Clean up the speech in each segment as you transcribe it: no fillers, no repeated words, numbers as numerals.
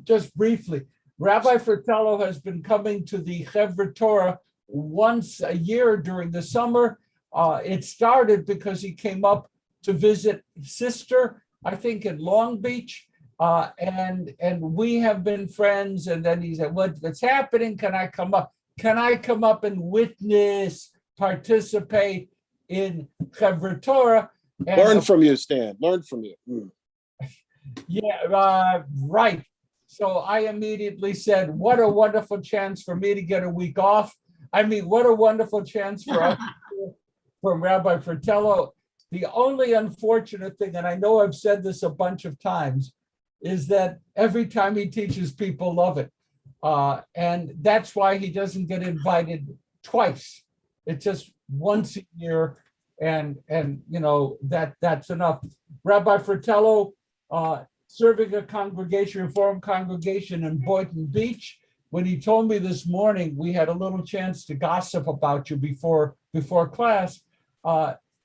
just briefly, Rabbi Fratello has been coming to the Chevra Torah once a year during the summer. It started because he came up to visit his sister, I think in Long Beach, and we have been friends. And then he said, "What's happening? Can I come up? Can I come up and witness, participate in Chevra Torah?" And learn from you, Stan. Learn from you. Yeah, right. So I immediately said, "What a wonderful chance for me to get a week off." I mean, what a wonderful chance for us from Rabbi Fratello. The only unfortunate thing, and I know I've said this a bunch of times, is that every time he teaches, people love it. And that's why he doesn't get invited twice. It's just once a year, and you know, that's enough. Rabbi Fratello, serving a congregation, Reformed congregation in Boynton Beach. When he told me this morning, we had a little chance to gossip about you before class.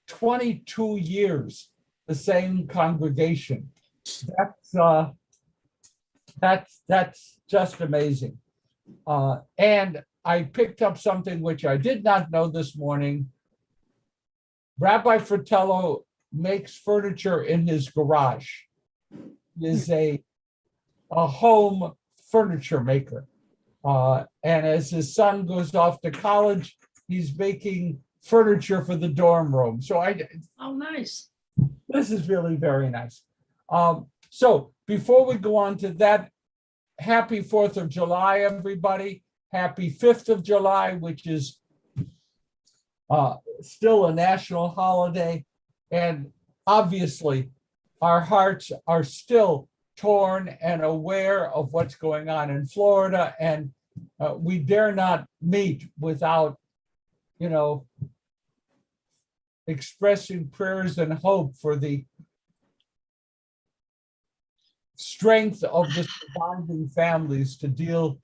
22 years, the same congregation. That's just amazing. And I picked up something which I did not know this morning. Rabbi Fratello makes furniture in his garage. He is a home furniture maker. And as his son goes off to college, he's making furniture for the dorm room. So Oh, nice. This is really very nice. So before we go on to that, happy 4th of July, everybody. Happy 5th of July, which is still a national holiday. And obviously, our hearts are still torn and aware of what's going on in Florida. And we dare not meet without, you know, expressing prayers and hope for the strength of the surviving families to deal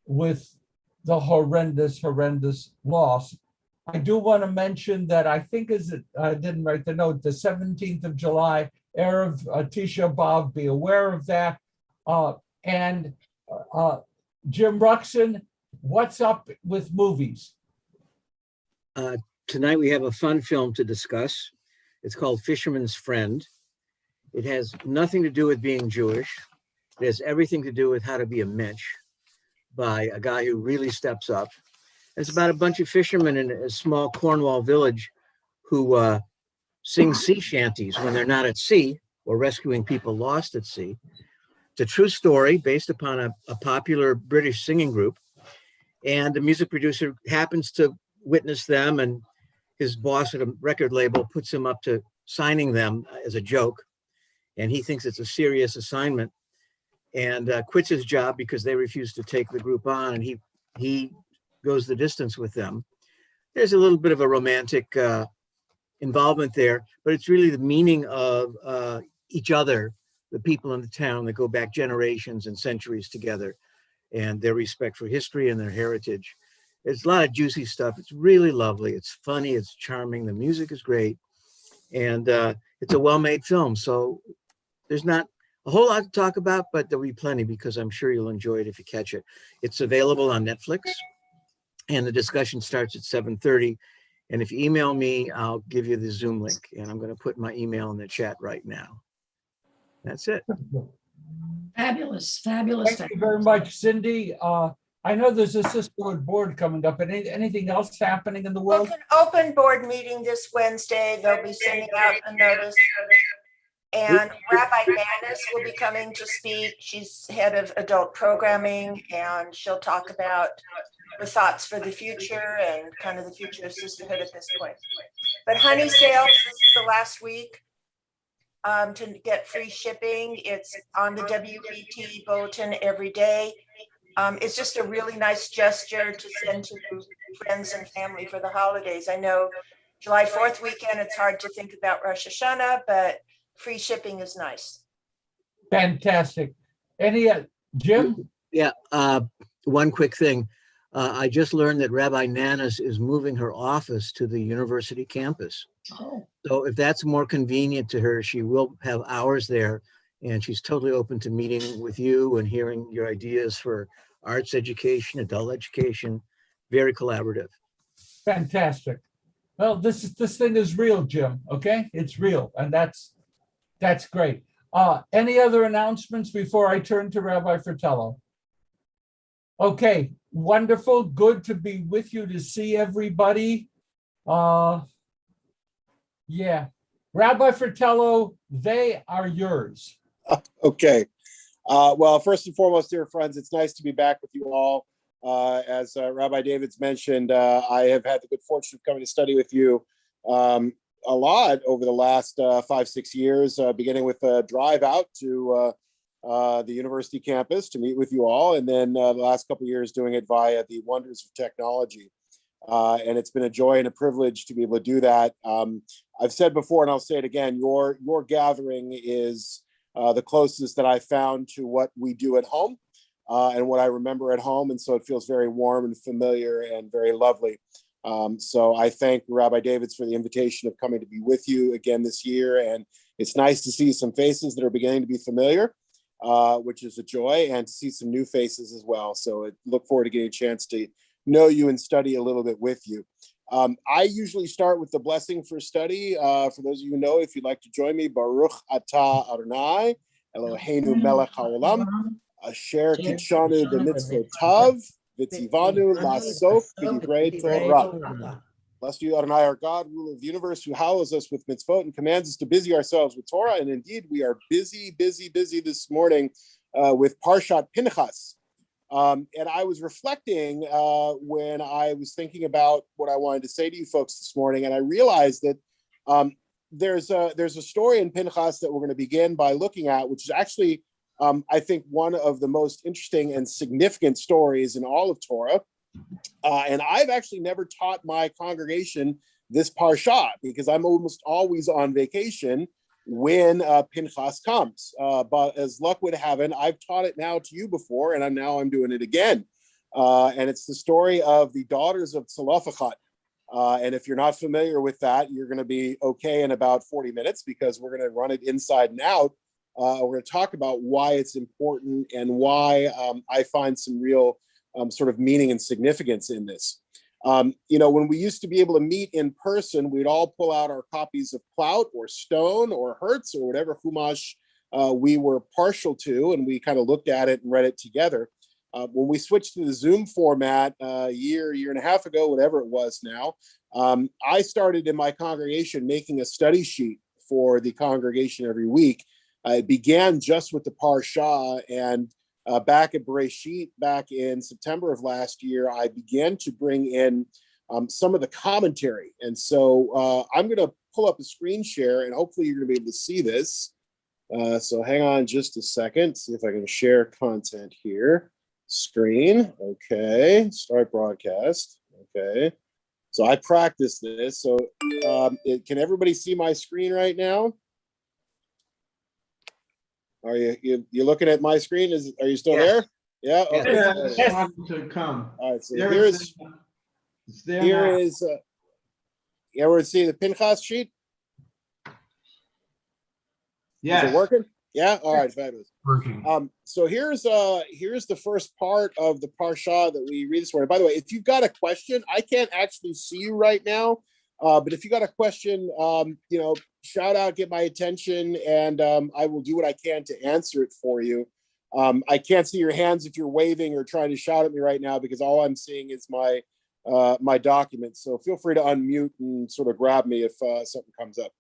with the horrendous loss. I do want to mention that I think I didn't write the note, the 17th of July, Erev Tisha B'Av, be aware of that. And Jim Ruxin, what's up with movies? Tonight we have a fun film to discuss. It's called Fisherman's Friend. It has nothing to do with being Jewish. It has everything to do with how to be a mensch by a guy who really steps up. It's about a bunch of fishermen in a small Cornwall village who sing sea shanties when they're not at sea or rescuing people lost at sea. It's a true story based upon a popular British singing group. And the music producer happens to witness them, and his boss at a record label puts him up to signing them as a joke. And he thinks it's a serious assignment and quits his job because they refuse to take the group on, and he goes the distance with them. There's a little bit of a romantic involvement there, but it's really the meaning of each other, the people in the town that go back generations and centuries together, and their respect for history and their heritage. It's a lot of juicy stuff. It's really lovely. It's funny. It's charming. The music is great. And it's a well-made film. So there's not a whole lot to talk about, but there'll be plenty because I'm sure you'll enjoy it if you catch it. It's available on Netflix, and the discussion starts at 7:30. And if you email me, I'll give you the Zoom link. And I'm going to put my email in the chat right now. That's it. Fabulous, fabulous. Thank you very much, Cindy. I know there's a sisterhood board coming up. Anything else happening in the Well, world? it's an open board meeting this Wednesday. They'll be sending out a notice. And Rabbi Davids will be coming to speak. She's head of adult programming, and she'll talk about her thoughts for the future and kind of the future of sisterhood at this point. But honey sales, this is the last week to get free shipping. It's on the WBT bulletin every day. It's just a really nice gesture to send to friends and family for the holidays. I know July 4th weekend, it's hard to think about Rosh Hashanah, but free shipping is nice. Fantastic. Any, Jim? Yeah, one quick thing. I just learned that Rabbi Nanas is moving her office to the university campus. Oh, So if that's more convenient to her, she will have hours there And she's totally open to meeting with you and hearing your ideas for arts education, adult education, very collaborative. Fantastic. Well, this thing is real, Jim. Okay, it's real, and that's great. Any other announcements before I turn to Rabbi Fratello? Okay, wonderful. Good to be with you, to see everybody. Yeah, Rabbi Fratello, they are yours. Okay. Well, first and foremost, dear friends, it's nice to be back with you all. As Rabbi Davids mentioned, I have had the good fortune of coming to study with you a lot over the last 5-6 years, beginning with a drive out to the university campus to meet with you all, and then the last couple of years doing it via the wonders of technology. And it's been a joy and a privilege to be able to do that. I've said before, and I'll say it again, your gathering is the closest that I found to what we do at home and what I remember at home. And so it feels very warm and familiar and very lovely. So I thank Rabbi Davids for the invitation of coming to be with you again this year. And it's nice to see some faces that are beginning to be familiar, which is a joy, and to see some new faces as well. So I look forward to getting a chance to know you and study a little bit with you. I usually start with the blessing for study. For those of you who know, if you'd like to join me, Baruch Atah Adonai, Eloheinu melech haolam, asher kitshanu b'mitzvotav, v'tzivanu la'asok b'divrei Torah. Blessed you, Adonai, our God, ruler of the universe, who hallows us with mitzvot and commands us to busy ourselves with Torah. And indeed, we are busy this morning with Parshat Pinchas. And I was reflecting when I was thinking about what I wanted to say to you folks this morning, and I realized that there's a story in Pinchas that we're going to begin by looking at, which is actually, I think, one of the most interesting and significant stories in all of Torah. And I've actually never taught my congregation this parsha because I'm almost always on vacation when Pinchas comes. But as luck would have it, I've taught it now to you before, and I'm doing it again. And it's the story of the daughters of Tzalafachad. And if you're not familiar with that, you're going to be okay in about 40 minutes because we're going to run it inside and out. We're going to talk about why it's important and why I find some real sort of meaning and significance in this. When we used to be able to meet in person, we'd all pull out our copies of Plout or Stone or Hertz or whatever Chumash we were partial to, and we kind of looked at it and read it together. When we switched to the Zoom format a year and a half ago, whatever it was now, I started in my congregation making a study sheet for the congregation every week. It began just with the Parsha, and back at Bereshit, back in September of last year, I began to bring in some of the commentary. And so I'm going to pull up a screen share, and hopefully you're going to be able to see this. So hang on just a second, see if I can share content here. Screen, okay, start broadcast, okay. So I practiced this. So can everybody see my screen right now? Are you looking at my screen? Are you still there? Yeah. Okay. Yeah, to come. All right. So There here it's is there here now. is. You ever see the Pinchas sheet? Yes. Is it working? Yeah. All right. Fabulous. Working. So here's the first part of the parsha that we read this morning. By the way, if you've got a question, I can't actually see you right now, but if you got a question, shout out, get my attention, and I will do what I can to answer it for you. I can't see your hands if you're waving or trying to shout at me right now because all I'm seeing is my my documents. So feel free to unmute and sort of grab me if something comes up.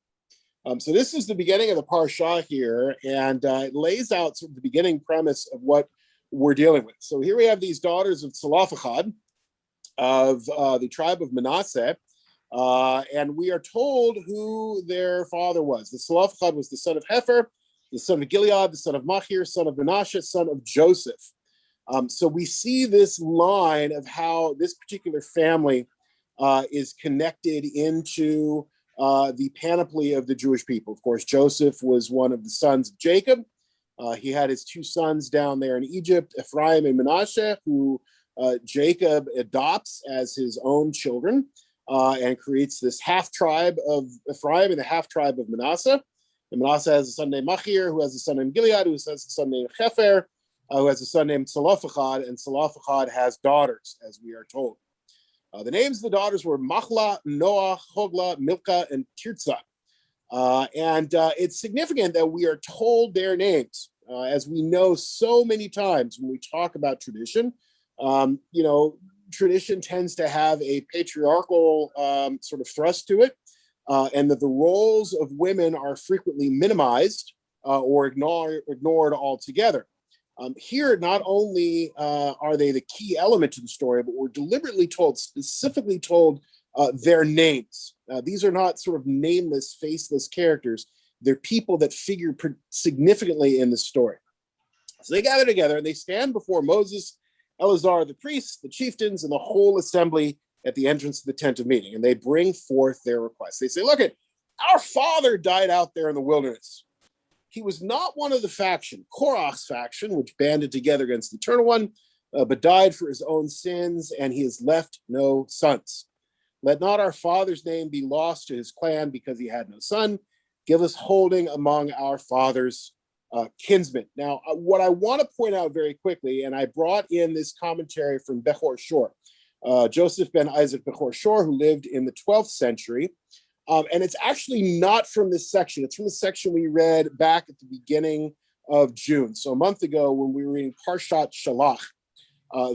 So this is the beginning of the parsha here, and it lays out sort of the beginning premise of what we're dealing with. So here we have these daughters of Tzalafachad of the tribe of Manasseh, and we are told who their father was. The Tzalafachad was the son of Hefer, the son of Gilead, the son of Machir, son of Menashe, son of Joseph. So we see this line of how this particular family is connected into the panoply of the Jewish people. Of course, Joseph was one of the sons of Jacob. He had his two sons down there in Egypt, Ephraim and Menashe, who Jacob adopts as his own children and creates this half tribe of Ephraim and the half tribe of Manasseh. And Manasseh has a son named Machir, who has a son named Gilead, who has a son named Chevra, who has a son named Zelophehad, and Zelophehad has daughters, as we are told. The names of the daughters were Machlah, Noah, Hoglah, Milcah, and Tirzah. It's significant that we are told their names, as we know so many times when we talk about tradition. Tradition tends to have a patriarchal sort of thrust to it, and that the roles of women are frequently minimized or ignored altogether. Here, not only are they the key element to the story, but we're deliberately specifically told their names. These are not sort of nameless, faceless characters. They're people that figure significantly in the story. So they gather together and they stand before Moses, Eleazar, the priests, the chieftains, and the whole assembly at the entrance of the tent of meeting. And they bring forth their requests. They say, look, our father died out there in the wilderness. He was not one of the faction, Korach's faction, which banded together against the Eternal One, but died for his own sins, and he has left no sons. Let not our father's name be lost to his clan because he had no son. Give us holding among our father's kinsmen. Now, what I want to point out very quickly, and I brought in this commentary from Bechor Shor, Joseph ben Isaac Bechor Shor, who lived in the 12th century. And it's actually not from this section. It's from the section we read back at the beginning of June. So a month ago when we were reading Parshat Shalach.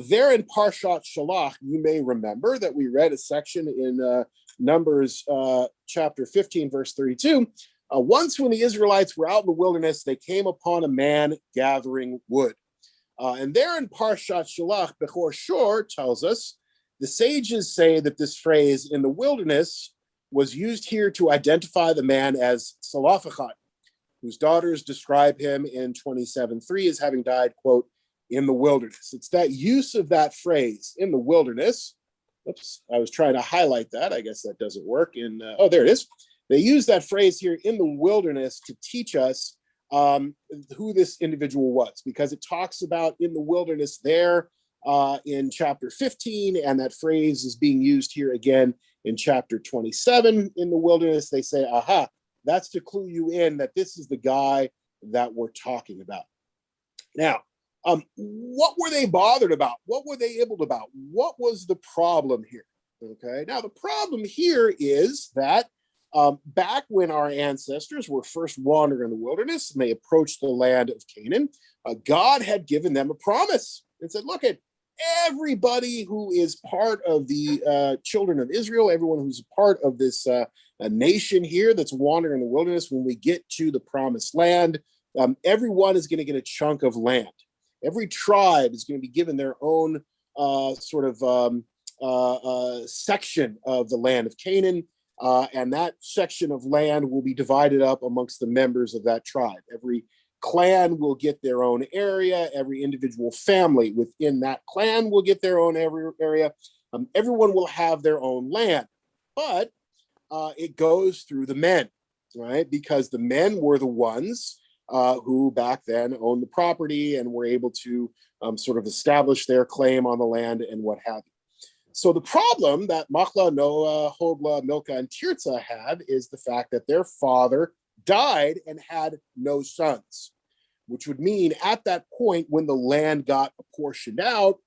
There in Parshat Shalach, you may remember that we read a section in Numbers chapter 15, verse 32. Once when the Israelites were out in the wilderness, they came upon a man gathering wood. And there in Parshat Shalach, Bechor Shor tells us, the sages say that this phrase, in the wilderness, was used here to identify the man as Zelophehad, whose daughters describe him in 27:3 as having died, quote, in the wilderness. It's that use of that phrase, in the wilderness. Oops, I was trying to highlight that. I guess that doesn't work. There it is. They use that phrase here, in the wilderness, to teach us who this individual was, because it talks about in the wilderness there in chapter 15, and that phrase is being used here again in chapter 27 in the wilderness. They say, aha, that's to clue you in that this is the guy that we're talking about. Now, what were they bothered about? What were they able about? What was the problem here? Okay, now the problem here is that back when our ancestors were first wandering in the wilderness and they approached the land of Canaan, God had given them a promise and said, look, everybody who is part of the children of Israel, everyone who's a part of this nation here that's wandering in the wilderness, when we get to the promised land, everyone is going to get a chunk of land. Every tribe is going to be given their own section of the land of Canaan, and that section of land will be divided up amongst the members of that tribe. Every clan will get their own area. Every individual family within that clan will get their own area. Everyone will have their own land, but it goes through the men, right? Because the men were the ones who back then owned the property and were able to sort of establish their claim on the land and what have you. So the problem that Machlah, Noah, Hoglah, Milcah, and Tirzah had is the fact that their father died and had no sons, which would mean at that point when the land got apportioned out,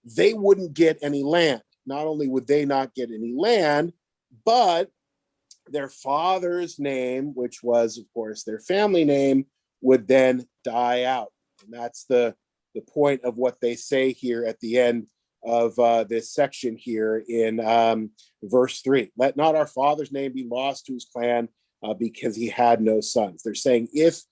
they wouldn't get any land. Not only would they not get any land, but their father's name, which was, of course, their family name, would then die out. And that's the point of what they say here at the end of this section here in verse 3. Let not our father's name be lost to his clan because he had no sons. They're saying if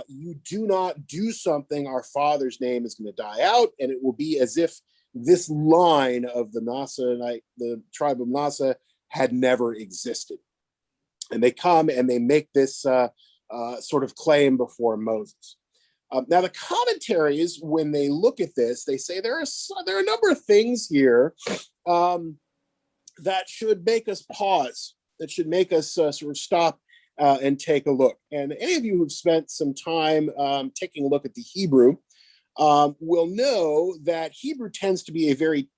you do not do something, our father's name is going to die out, and it will be as if this line of the tribe of Manasseh had never existed. And they come and they make this sort of claim before Moses. Now, the commentaries, when they look at this, they say there are a number of things here that should make us pause, that should make us sort of stop and take a look. And any of you who've spent some time taking a look at the Hebrew will know that Hebrew tends to be a very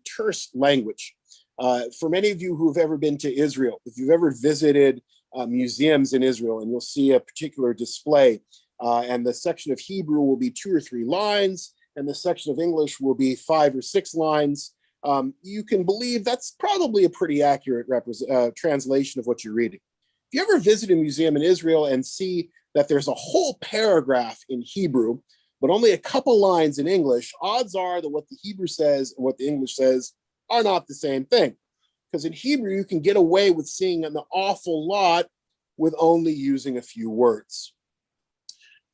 terse language. For many of you who've ever been to Israel, if you've ever visited museums in Israel, and you'll see a particular display. And the section of Hebrew will be 2 or 3 lines, and the section of English will be 5 or 6 lines. You can believe that's probably a pretty accurate translation of what you're reading. If you ever visit a museum in Israel and see that there's a whole paragraph in Hebrew, but only a couple lines in English, odds are that what the Hebrew says and what the English says are not the same thing. Because in Hebrew, you can get away with seeing an awful lot with only using a few words.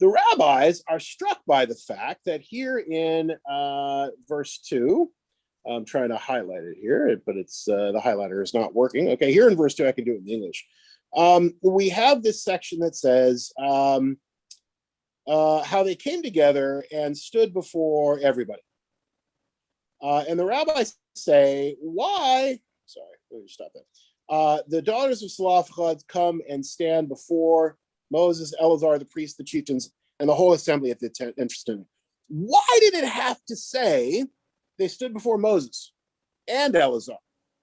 The rabbis are struck by the fact that here in verse 2, I'm trying to highlight it here, but it's the highlighter is not working. Okay, here in verse 2, I can do it in English. We have this section that says how they came together and stood before everybody. And the rabbis say, why? Sorry, let me stop that. The daughters of Zelophehad come and stand before Moses, Eleazar, the priest, the chieftains, and the whole assembly at the entrance. Why did it have to say they stood before Moses and Eleazar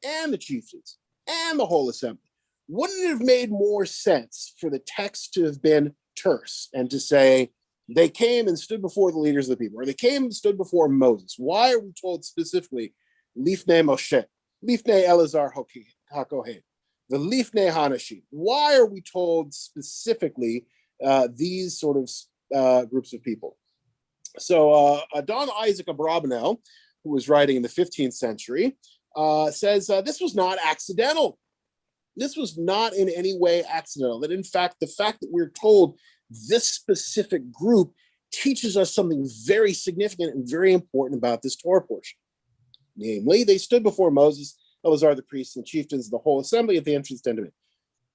and the chieftains and the whole assembly? Wouldn't it have made more sense for the text to have been terse and to say they came and stood before the leaders of the people, or they came and stood before Moses? Why are we told specifically Lifnei Moshe, Lifnei Eleazar HaKohen, the Lifnei Hanashim? Why are we told specifically these sort of groups of people? So Adon Isaac Abravanel, who was writing in the 15th century, says this was not accidental. This was not in any way accidental. That in fact, the fact that we're told this specific group teaches us something very significant and very important about this Torah portion. Namely, they stood before Moses, Eleazar the priest, and the chieftains of the whole assembly at the entrance to it.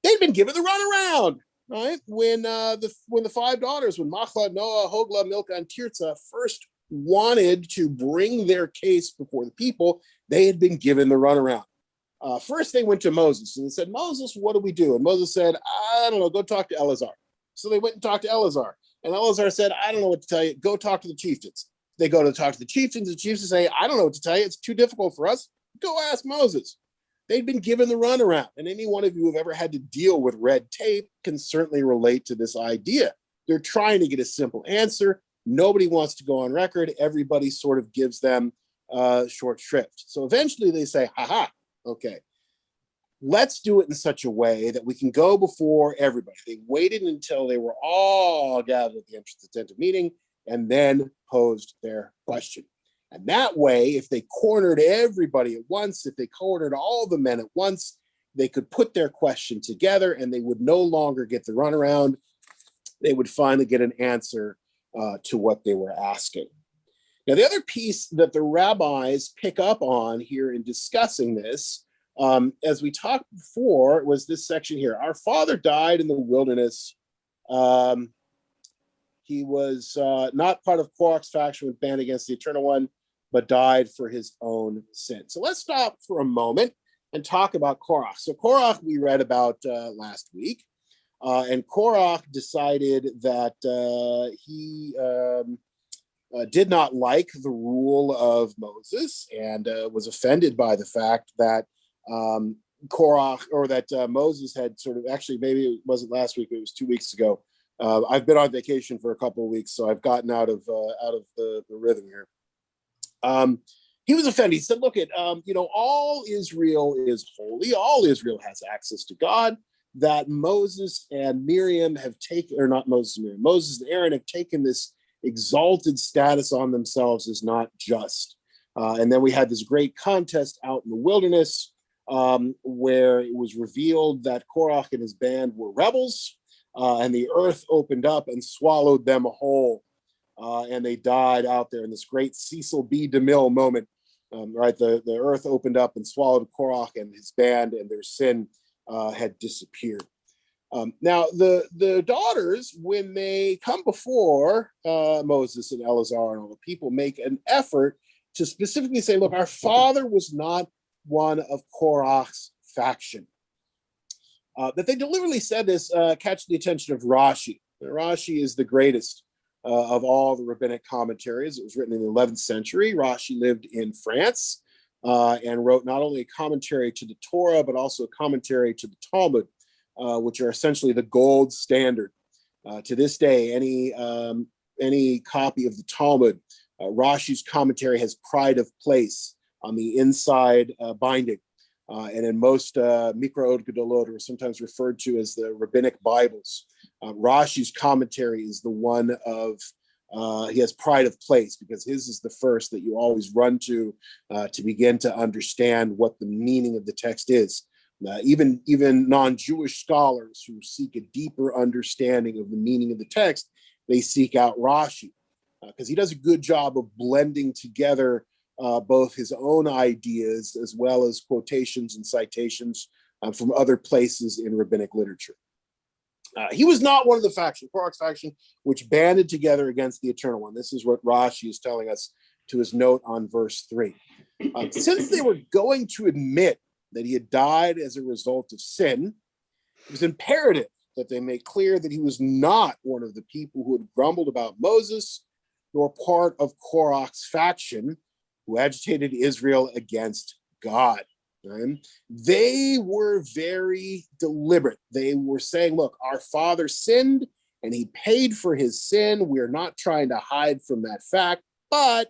They'd been given the runaround, right? When the 5 daughters, when Machla, Noah, Hogla, Milcah, and Tirzah first wanted to bring their case before the people, they had been given the runaround. First, they went to Moses and they said, Moses, what do we do? And Moses said, I don't know, go talk to Eleazar. So they went and talked to Eleazar. And Eleazar said, I don't know what to tell you. Go talk to the chieftains. They go to talk to the chieftains. The chieftains say, I don't know what to tell you. It's too difficult for us. Go ask Moses. They'd been given the runaround. And any one of you who have ever had to deal with red tape can certainly relate to this idea. They're trying to get a simple answer. Nobody wants to go on record. Everybody sort of gives them short shrift. So eventually they say, okay, let's do it in such a way that we can go before everybody. They waited until they were all gathered at the entrance of the tent of meeting and then posed their question. And that way, if they cornered everybody at once, if they cornered all the men at once, they could put their question together and they would no longer get the runaround. They would finally get an answer to what they were asking. Now, the other piece that the rabbis pick up on here in discussing this, as we talked before, was this section here. Our father died in the wilderness. He was not part of Korach's faction with band against the Eternal One, but died for his own sin. So let's stop for a moment and talk about Korach. So Korach we read about last week, and Korach decided that he did not like the rule of Moses and was offended by the fact that Korach, or that Moses had sort of, actually maybe it wasn't last week, it was 2 weeks ago. I've been on vacation for a couple of weeks, so I've gotten out of the rhythm here. He was offended. He said, look, all Israel is holy. All Israel has access to God. That Moses and Miriam have taken, or not Moses and Miriam, Moses and Aaron have taken this exalted status on themselves is not just. And then we had this great contest out in the wilderness where it was revealed that Korach and his band were rebels, and the earth opened up and swallowed them whole. And they died out there in this great Cecil B. DeMille moment, right? The earth opened up and swallowed Korach and his band, and their sin had disappeared. Now, the daughters, when they come before Moses and Eleazar and all the people, make an effort to specifically say, look, our father was not one of Korach's faction. That they deliberately said this catch the attention of Rashi. Rashi is the greatest of all the rabbinic commentaries. It was written in the 11th century. Rashi lived in France and wrote not only a commentary to the Torah, but also a commentary to the Talmud. which are essentially the gold standard. To this day, any copy of the Talmud, Rashi's commentary has pride of place on the inside binding. And in most Mikra Gedolot are sometimes referred to as the rabbinic Bibles. Rashi's commentary is the one of, he has pride of place because his is the first that you always run to begin to understand what the meaning of the text is. Even non-Jewish scholars who seek a deeper understanding of the meaning of the text, they seek out Rashi because he does a good job of blending together both his own ideas as well as quotations and citations from other places in rabbinic literature. He was not one of the Korach's faction, which banded together against the Eternal One. This is what Rashi is telling us to his note on verse 3. Since they were going to admit that he had died as a result of sin, it was imperative that they make clear that he was not one of the people who had grumbled about Moses, nor part of Korach's faction who agitated Israel against God. Right? They were very deliberate. They were saying, look, our father sinned and he paid for his sin. We're not trying to hide from that fact, but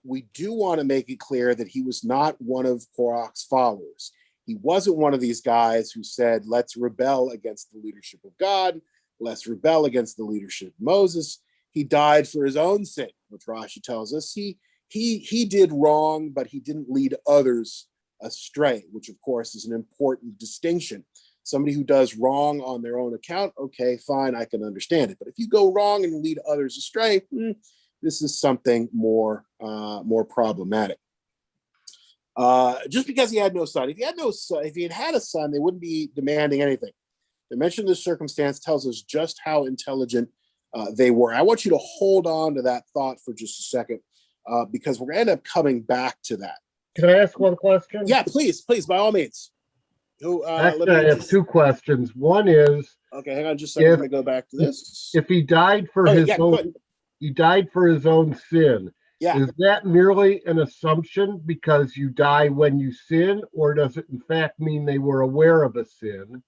we do want to make it clear that he was not one of Korach's followers. He wasn't one of these guys who said, let's rebel against the leadership of God. Let's rebel against the leadership of Moses. He died for his own sin, which Rashi tells us. He did wrong, but he didn't lead others astray, which of course is an important distinction. Somebody who does wrong on their own account, okay, fine, I can understand it. But if you go wrong and lead others astray, this is something more problematic. Just because he had no son, if he had had a son, they wouldn't be demanding anything. The mention of this circumstance tells us just how intelligent they were. I want you to hold on to that thought for just a second, because we're going to end up coming back to that. Can I ask one question? Yeah, please, by all means. Actually, I have two questions. One is, okay, hang on just a second. Let me go back to this. if he died for he died for his own sin. Yeah. Is that merely an assumption because you die when you sin, or does it in fact mean they were aware of a sin?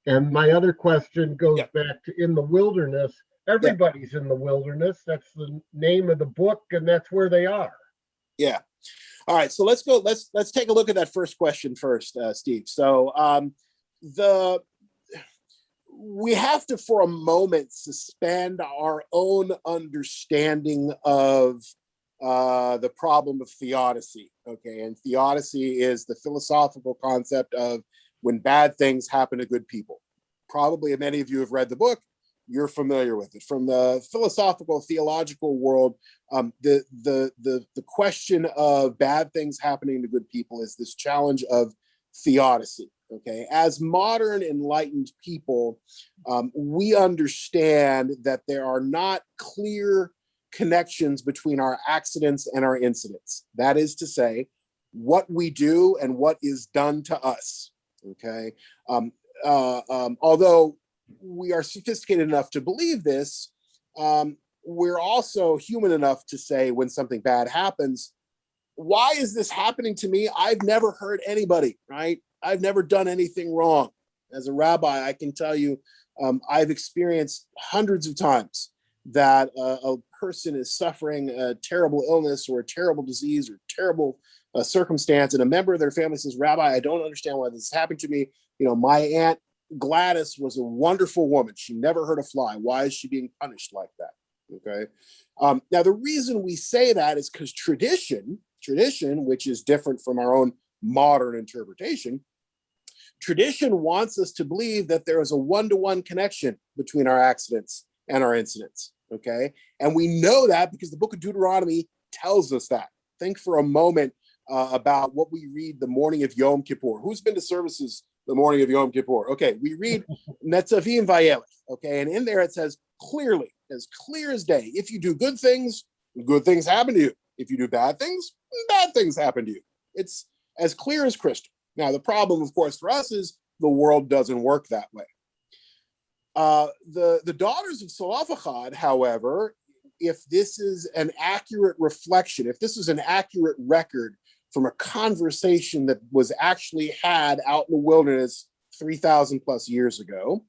And my other question goes back to in the wilderness. Everybody's in the wilderness. That's the name of the book, and that's where they are. Yeah. All right. So let's go. Let's take a look at that first question first, Steve. So we have to, for a moment, suspend our own understanding of the problem of theodicy. Okay, and theodicy is the philosophical concept of when bad things happen to good people. Probably many of you have read the book. You're familiar with it. From the philosophical, theological world, the question of bad things happening to good people is this challenge of theodicy. Okay, as modern enlightened people, we understand that there are not clear connections between our accidents and our incidents. That is to say, what we do and what is done to us. Okay, although we are sophisticated enough to believe this, we're also human enough to say when something bad happens, why is this happening to me? I've never hurt anybody, right? I've never done anything wrong. As a rabbi, I can tell you, I've experienced hundreds of times that a person is suffering a terrible illness or a terrible disease or terrible circumstance, and a member of their family says, Rabbi, I don't understand why this is happening to me. You know, my aunt Gladys was a wonderful woman. She never hurt a fly. Why is she being punished like that? Okay. Now, the reason we say that is because tradition, which is different from our own modern interpretation, tradition wants us to believe that there is a one-to-one connection between our accidents and our incidents. Okay. And we know that because the book of Deuteronomy tells us that. Think for a moment about what we read the morning of Yom Kippur. Who's been to services the morning of Yom Kippur? Okay, we read Netzavim Vayelech, okay, and in there it says clearly, as clear as day, if you do good things happen to you. If you do bad things happen to you. It's as clear as crystal. Now, the problem, of course, for us is the world doesn't work that way. The daughters of Zelophehad, however, if this is an accurate reflection, if this is an accurate record from a conversation that was actually had out in the wilderness 3,000 plus years ago,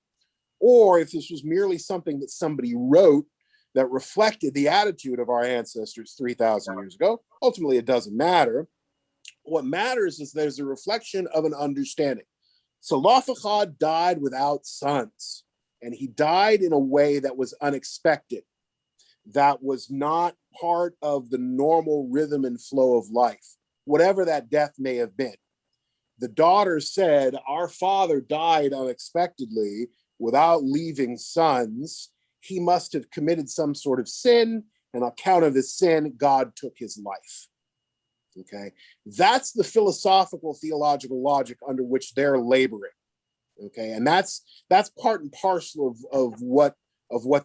or if this was merely something that somebody wrote that reflected the attitude of our ancestors 3,000 years ago. Ultimately, it doesn't matter. What matters is there's a reflection of an understanding. Salafachad died without sons, and he died in a way that was unexpected, that was not part of the normal rhythm and flow of life, whatever that death may have been. The daughter said, our father died unexpectedly without leaving sons. He must have committed some sort of sin, and on account of his sin, God took his life. Okay, that's the philosophical, theological logic under which they're laboring. Okay, and that's part and parcel of what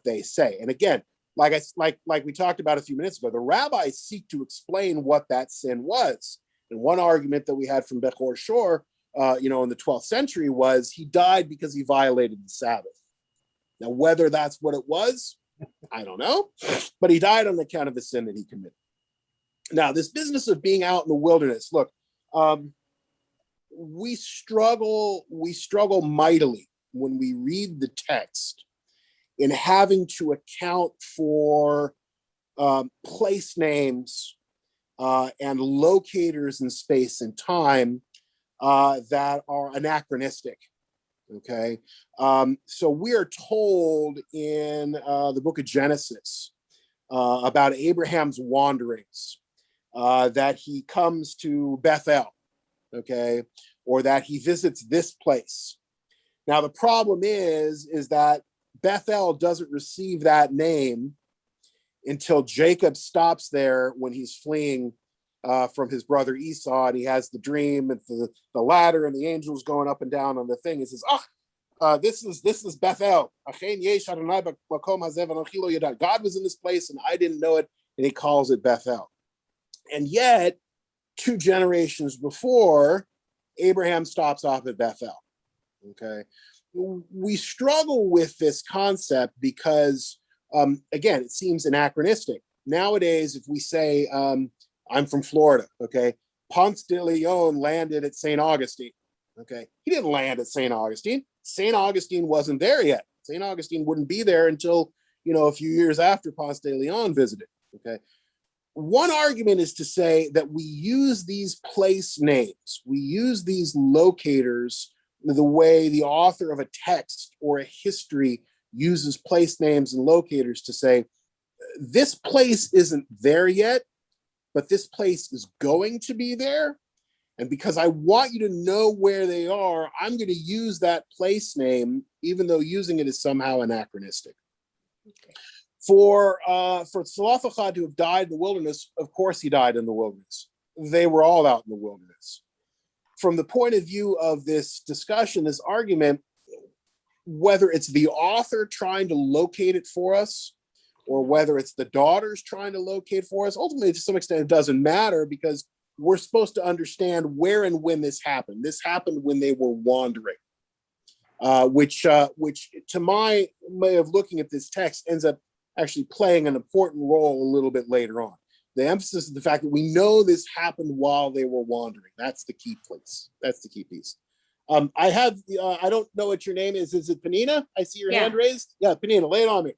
they say. And again, like we talked about a few minutes ago, the rabbis seek to explain what that sin was. And one argument that we had from Bechor Shor, in the 12th century was he died because he violated the Sabbath. Now, whether that's what it was, I don't know, but he died on account of the sin that he committed. Now, this business of being out in the wilderness, look, we struggle mightily when we read the text in having to account for place names and locators in space and time that are anachronistic. Okay, so we are told in the book of Genesis about Abraham's wanderings, that he comes to Bethel, okay, or that he visits this place. Now, the problem is that Bethel doesn't receive that name until Jacob stops there when he's fleeing from his brother Esau, and he has the dream and the ladder and the angels going up and down on the thing. He says, this is Bethel. God was in this place and I didn't know it, and he calls it Bethel. And yet, 2 generations before, Abraham stops off at Bethel. Okay, we struggle with this concept because, again, it seems anachronistic. Nowadays, if we say, I'm from Florida, okay, Ponce de Leon landed at St. Augustine, okay, he didn't land at St. Augustine. St. Augustine wasn't there yet. St. Augustine wouldn't be there until, a few years after Ponce de Leon visited, okay. One argument is to say that we use these place names, we use these locators the way the author of a text or a history uses place names and locators to say, this place isn't there yet, but this place is going to be there. And because I want you to know where they are, I'm going to use that place name, even though using it is somehow anachronistic. Okay. For Salafachad to have died in the wilderness, of course he died in the wilderness. They were all out in the wilderness. From the point of view of this discussion, this argument, whether it's the author trying to locate it for us, or whether it's the daughters trying to locate for us, ultimately, to some extent, it doesn't matter, because we're supposed to understand where and when this happened. This happened when they were wandering, which to my way of looking at this text ends up actually playing an important role a little bit later on. The emphasis is the fact that we know this happened while they were wandering. That's the key place. That's the key piece. I don't know what your name is. Is it Penina? I see your hand raised. Yeah, Penina, lay it on me.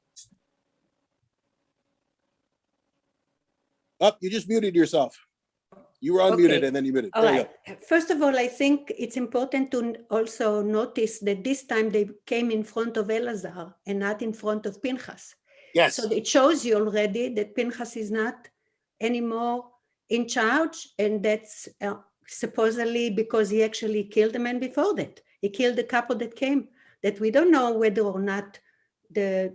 Oh, you just muted yourself. You were unmuted and then you muted. All right. First of all, I think it's important to also notice that this time they came in front of Elazar and not in front of Pinchas. Yes. So it shows you already that Pinchas is not anymore in charge, and that's supposedly because he actually killed the man before that. He killed the couple that came, that we don't know whether or not the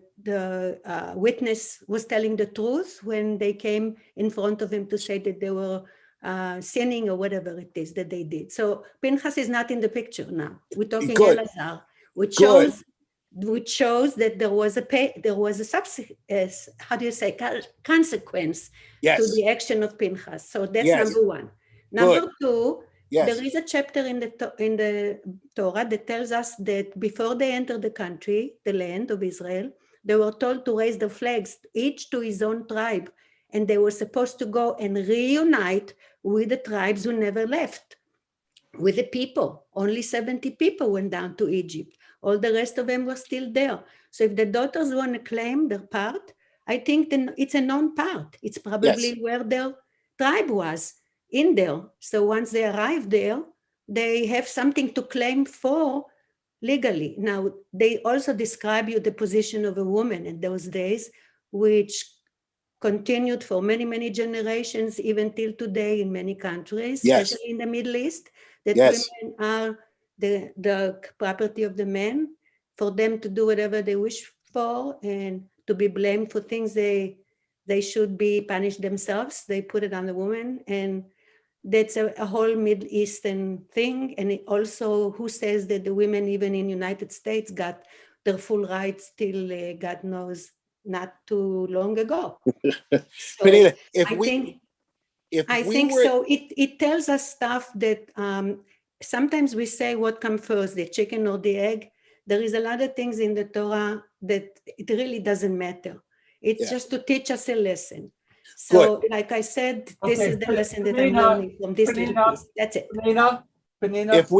witness was telling the truth when they came in front of him to say that they were sinning or whatever it is that they did. So Pinchas is not in the picture now. We're talking Elazar, which shows that there was a consequence to the action of Pinchas. So that's number one. Number two, there is a chapter in the Torah that tells us that before they entered the country, the land of Israel, they were told to raise their flags, each to his own tribe, and they were supposed to go and reunite with the tribes who never left. with the people. Only 70 people went down to Egypt. All the rest of them were still there. So if the daughters want to claim their part, I think then it's a known part. It's probably Yes. where their tribe was, in there. So once they arrive there, they have something to claim for legally. Now, they also describe you the position of a woman in those days, which continued for many, many generations, even till today in many countries, Yes. especially in the Middle East, that Yes. women are the property of the men, for them to do whatever they wish for and to be blamed for things they should be punished themselves. They put it on the woman, and that's a whole Middle Eastern thing. And it also, who says that the women even in United States got their full rights till God knows not too long ago. So Penina, if I we think if I we think were so. It tells us stuff that sometimes we say what comes first, the chicken or the egg. There is a lot of things in the Torah that it really doesn't matter. It's Yeah. just to teach us a lesson. Good. So, like I said, this Okay, is the lesson that I'm Penina, learning from this little Penina, piece. That's it. Penina, if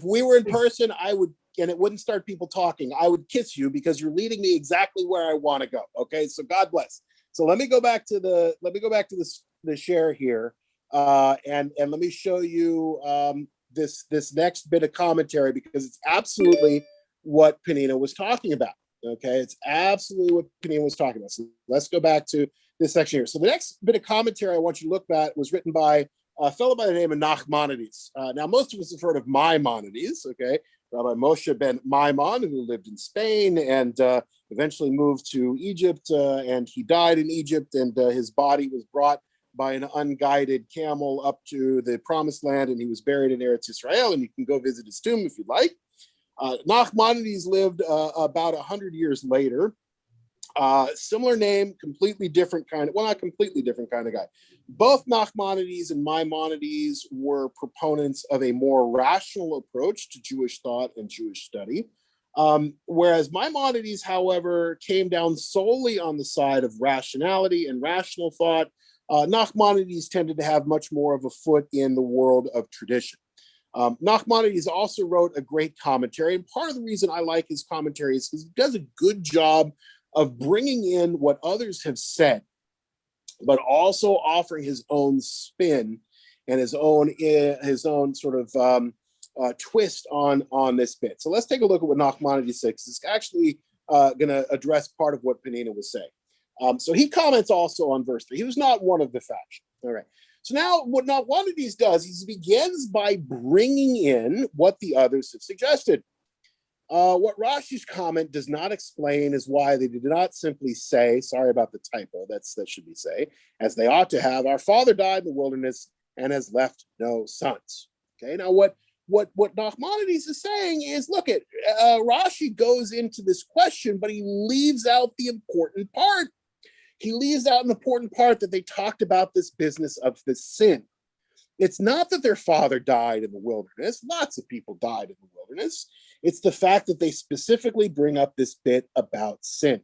we were in person, I would, and it wouldn't start people talking, I would kiss you because you're leading me exactly where I want to go. Okay, so God bless. So let me go back to the share here, and let me show you this next bit of commentary, because it's absolutely what Penina was talking about. Okay, it's absolutely what Penina was talking about. So let's go back to this section here. So the next bit of commentary I want you to look at was written by a fellow by the name of Nachmanides. Now, most of us have heard of Maimonides, okay? Rabbi Moshe ben Maimon, who lived in Spain and eventually moved to Egypt, and he died in Egypt, and his body was brought by an unguided camel up to the Promised Land, and he was buried in Eretz Israel, and you can go visit his tomb if you'd like. Nachmanides lived about 100 years later. Similar name, completely different kind of, well, not completely different kind of guy. Both Nachmanides and Maimonides were proponents of a more rational approach to Jewish thought and Jewish study. Whereas Maimonides, however, came down solely on the side of rationality and rational thought, Nachmanides tended to have much more of a foot in the world of tradition. Nachmanides also wrote a great commentary, and part of the reason I like his commentary is because he does a good job of bringing in what others have said, but also offering his own spin and his own sort of twist on this bit. So let's take a look at what Nachmanides says. It's actually going to address part of what Penina was saying. So he comments also on verse 3. He was not one of the faction. All right. So now what Nachmanides does is he begins by bringing in what the others have suggested. What Rashi's comment does not explain is why they did not simply say, sorry about the typo, that should be say, as they ought to have, our father died in the wilderness and has left no sons. Okay, now what Nachmanides is saying is, look, Rashi goes into this question, but he leaves out the important part. He leaves out an important part that they talked about this business of the sin. It's not that their father died in the wilderness. Lots of people died in the wilderness. It's the fact that they specifically bring up this bit about sin.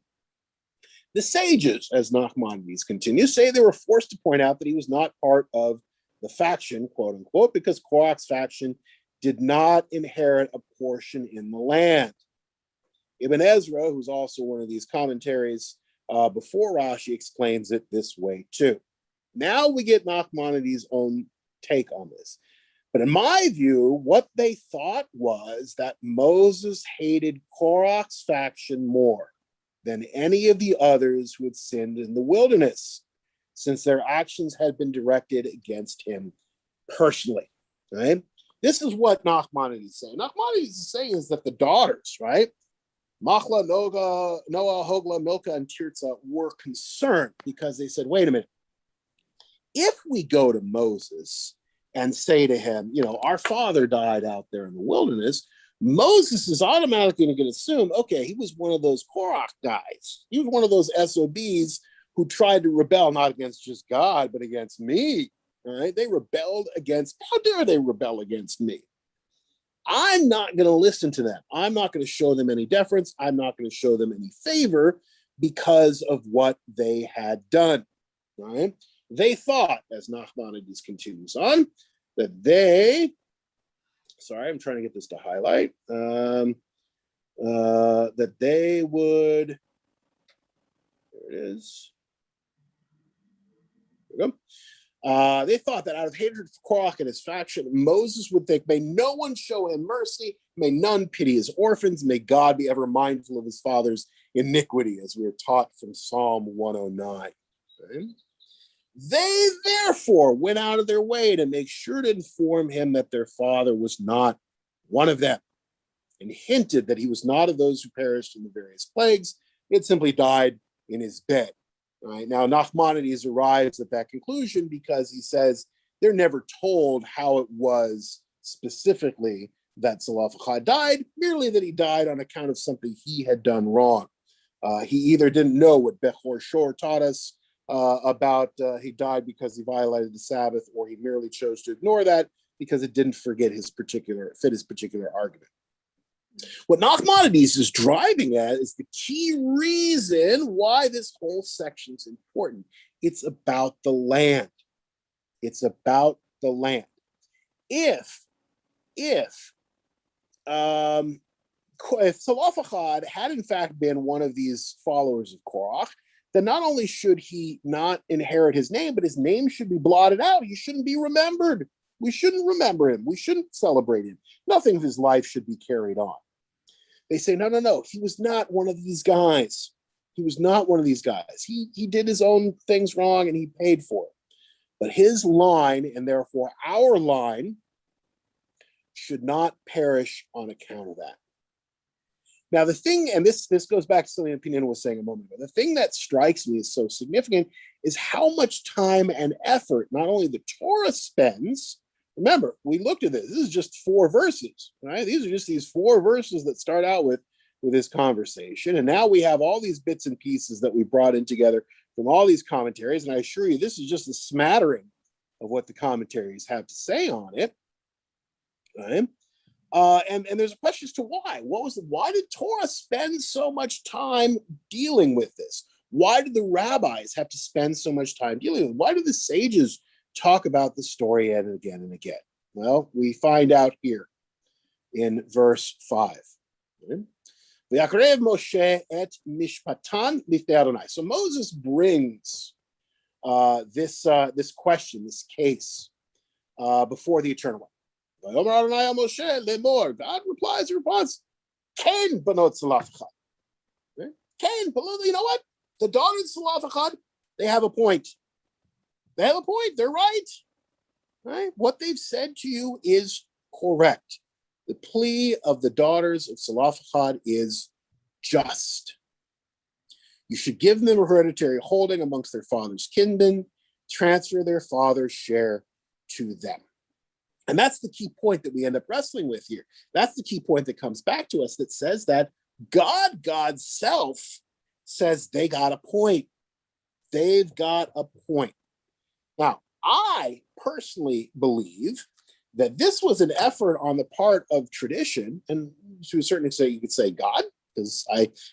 The sages, as Nachmanides continues, say they were forced to point out that he was not part of the faction, quote unquote, because Korach's faction did not inherit a portion in the land. Ibn Ezra, who's also one of these commentaries before Rashi, explains it this way too. Now we get Nachmanides' own take on this. But in my view, what they thought was that Moses hated Korach's faction more than any of the others who had sinned in the wilderness, since their actions had been directed against him personally. Right? This is what Nachmanides is saying. Nachmanides is saying is that the daughters, right, Machla, Noah, Hogla, Milcah, and Tirzah, were concerned because they said, wait a minute, if we go to Moses and say to him, our father died out there in the wilderness, Moses is automatically going to assume, okay, he was one of those Korach guys. He was one of those SOBs who tried to rebel, not against just God, but against me. All right? They rebelled against, how dare they rebel against me? I'm not going to listen to them. I'm not going to show them any deference. I'm not going to show them any favor because of what they had done. All right? They thought, as Nachmanides continues on, that they sorry, I'm trying to get this to highlight, that they would, there it is. There we go. They thought that out of hatred for Korach and his faction, Moses would think, may no one show him mercy, may none pity his orphans, may God be ever mindful of his father's iniquity, as we are taught from Psalm 109. Okay? They therefore went out of their way to make sure to inform him that their father was not one of them, and hinted that he was not of those who perished in the various plagues. He had simply died in his bed. Right? Now, Nachmanides arrives at that conclusion because he says they're never told how it was specifically that Zelophehad died, merely that he died on account of something he had done wrong. He either didn't know what Bechor Shor taught us about he died because he violated the Sabbath, or he merely chose to ignore that because it didn't fit his particular argument. What Nachmanides is driving at is the key reason why this whole section is important. It's about the land. It's about the land. If Zelophehad had in fact been one of these followers of Korach, then not only should he not inherit his name, but his name should be blotted out. He shouldn't be remembered. We shouldn't remember him. We shouldn't celebrate him. Nothing of his life should be carried on. They say, no. He was not one of these guys. He was not one of these guys. He did his own things wrong and he paid for it. But his line, and therefore our line, should not perish on account of that. Now, the thing, and this goes back to something Pinchas was saying a moment ago, the thing that strikes me as so significant is how much time and effort not only the Torah spends. Remember, we looked at this. This is just 4 verses, right? These are just these 4 verses that start out with this conversation. And now we have all these bits and pieces that we brought in together from all these commentaries. And I assure you, this is just a smattering of what the commentaries have to say on it. Right? And there's a question as to why. Why did Torah spend so much time dealing with this? Why did the rabbis have to spend so much time dealing with it? Why do the sages talk about the story and again and again? Well, we find out here in verse 5. V'yakrav Moshe et mishpatan lifnei Adonai. So Moses brings this question, this case, before the Eternal One. God replies in response, Ken banot Zelophehad. Ken, you know what? The daughters of Zelophehad, they have a point. They have a point. They're right. Right? What they've said to you is correct. The plea of the daughters of Zelophehad is just. You should give them a hereditary holding amongst their father's kindred, transfer their father's share to them. And that's the key point that we end up wrestling with here. That's the key point that comes back to us that says that God's self says they got a point. They've got a point. Now, I personally believe that this was an effort on the part of tradition, and to a certain extent, you could say God, because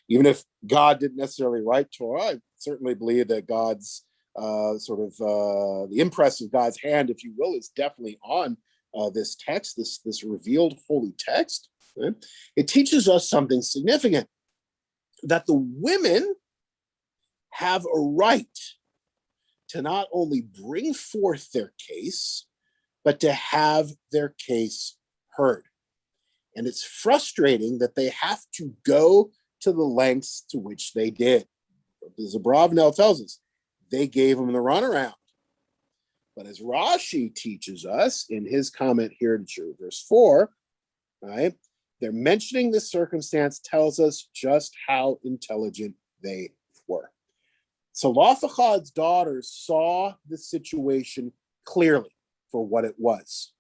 even if God didn't necessarily write Torah, I certainly believe that God's the impress of God's hand, if you will, is definitely on this text, this revealed holy text. Right? It teaches us something significant, that the women have a right to not only bring forth their case, but to have their case heard. And it's frustrating that they have to go to the lengths to which they did. As Abravanel tells us, they gave them the runaround. But as Rashi teaches us in his comment here to verse 4, right, they're mentioning this circumstance tells us just how intelligent they were. Zelophehad's daughters saw the situation clearly for what it was.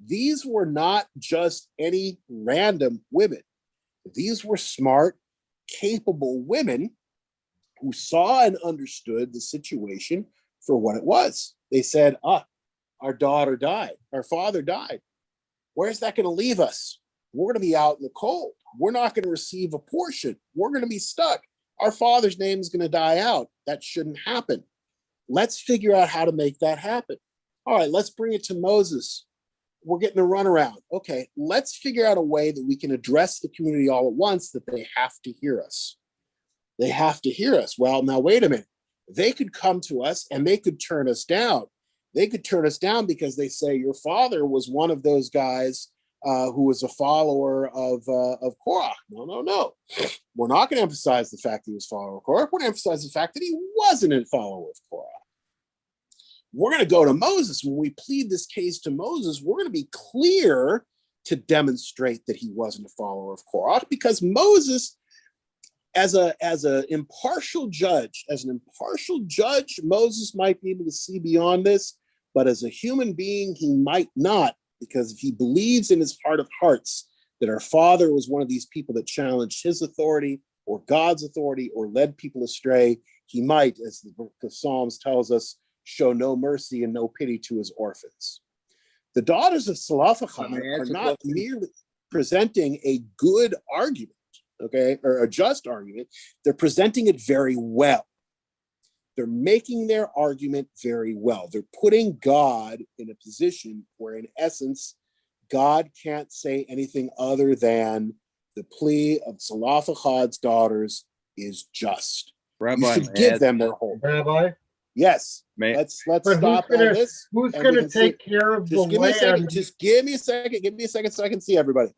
These were not just any random women. These were smart, capable women who saw and understood the situation for what it was. They said, our daughter died. Our father died. Where's that going to leave us? We're going to be out in the cold. We're not going to receive a portion. We're going to be stuck. Our father's name is going to die out. That shouldn't happen. Let's figure out how to make that happen. All right, let's bring it to Moses. we're getting a runaround. Okay, let's figure out a way that we can address the community all at once, that they have to hear us. They have to hear us. Well, now, wait a minute. They could come to us and they could turn us down. They could turn us down because they say, your father was one of those guys who was a follower of Korach. No. We're not going to emphasize the fact that he was a follower of Korach. We're going to emphasize the fact that he wasn't a follower of Korach. We're going to go to Moses. When we plead this case to Moses, we're going to be clear to demonstrate that he wasn't a follower of Korach, because Moses, as an impartial judge, Moses might be able to see beyond this, but as a human being, he might not, because if he believes in his heart of hearts that our father was one of these people that challenged his authority or God's authority or led people astray, he might, as the book of Psalms tells us, show no mercy and no pity to his orphans. The daughters of Zelophehad are not merely presenting a good argument, okay, or a just argument. They're presenting it very well. They're making their argument very well. They're putting God in a position where, in essence, God can't say anything other than the plea of Zelophehad's daughters is just. Rabbi, you should give them their whole. Rabbi, Yes. May- Let's but stop all this. who's and going we to can see- take care of the Just give me a second. land? Just give me a second. Give me a second so I can see everybody.